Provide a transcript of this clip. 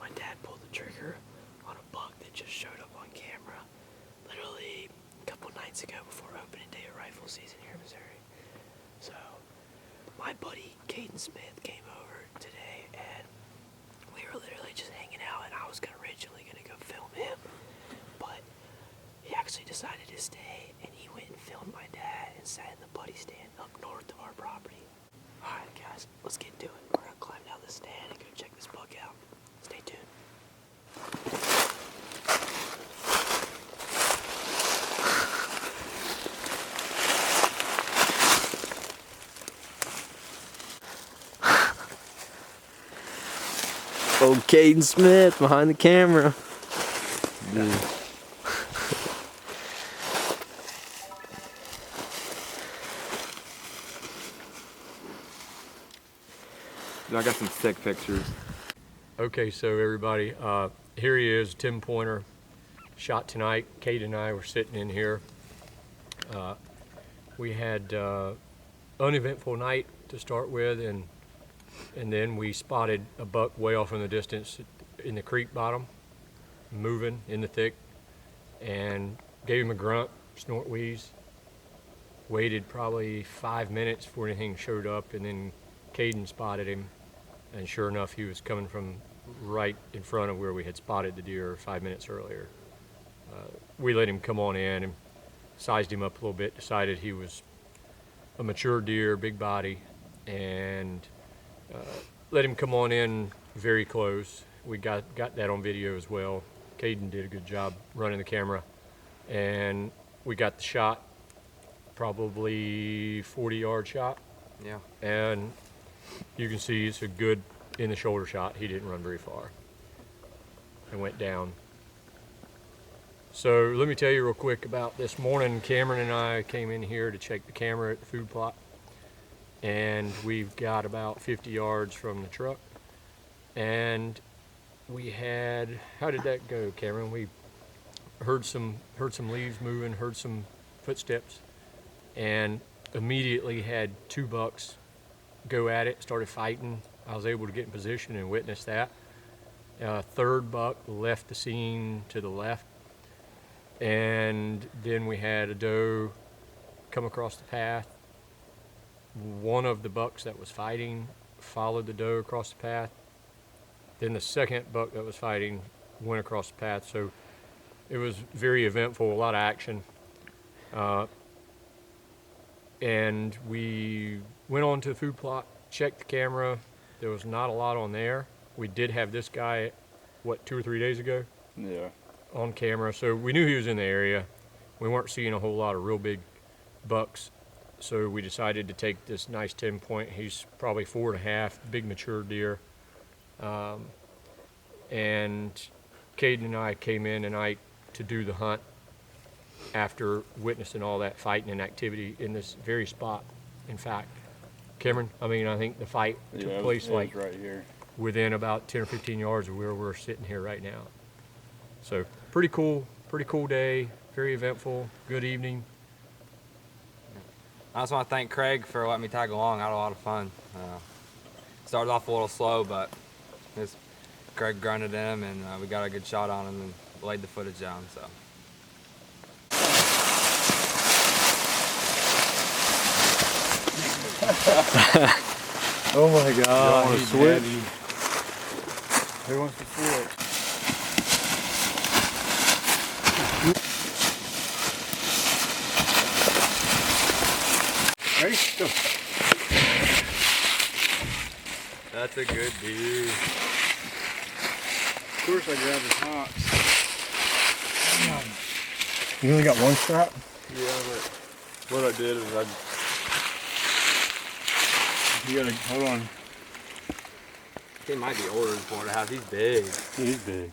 my dad pulled the trigger on a buck that just showed up on camera literally a couple nights ago before opening day of rifle season here in Missouri. So my buddy Caden Smith came over today and we were literally just hanging out, and I was originally gonna go film him, but he actually decided to stay and he went and filmed my dad and sat in the buddy stand up north of our property. Alright guys, let's get to it. We're gonna climb down the stand and go check this buck out. Stay tuned. Oh, Caden Smith behind the camera. Dude. I got some sick pictures. Okay, so everybody, here he is, 10-pointer, shot tonight. Kate and I were sitting in here. We had uneventful night to start with, and then we spotted a buck way off in the distance in the creek bottom, moving in the thick, and gave him a grunt, snort, wheeze. Waited probably 5 minutes before anything showed up, and then Caden spotted him. And sure enough, he was coming from right in front of where we had spotted the deer 5 minutes earlier. We let him come on in and sized him up a little bit, decided he was a mature deer, big body, and let him come on in very close. We got that on video as well. Caden did a good job running the camera, and we got the shot, probably 40-yard shot. Yeah. And you can see it's a good in the shoulder shot. He didn't run very far and went down. So let me tell you real quick about this morning. Cameron and I came in here to check the camera at the food plot, and we've got about 50 yards from the truck, and we had, how did that go, Cameron? We heard some leaves moving, heard some footsteps, and immediately had two bucks go at it, started fighting. I was able to get in position and witness that. Third buck left the scene to the left, and then we had a doe come across the path. One of the bucks that was fighting followed the doe across the path. Then the second buck that was fighting went across the path. So it was very eventful, a lot of action. And we went on to the food plot, checked the camera. There was not a lot on there. We did have this guy, what, 2 or 3 days ago? Yeah. On camera, so we knew he was in the area. We weren't seeing a whole lot of real big bucks, so we decided to take this nice 10-point. He's probably 4.5, big mature deer. And Caden and I came in tonight to do the hunt after witnessing all that fighting and activity in this very spot. In fact, Cameron, I think the fight took place like right here, within about 10 or 15 yards of where we're sitting here right now. So pretty cool day, very eventful, good evening. I just want to thank Craig for letting me tag along. I had a lot of fun. Started off a little slow, but Craig grunted him, and we got a good shot on him and laid the footage down. So. Oh my God! Want to switch? Who wants to switch? Ready? Go. That's a good deer. Of course, I grabbed his hocks. You only got one strap? Yeah, but what I did is you gotta hold on. He might be older than 4.5. He's big. He's big.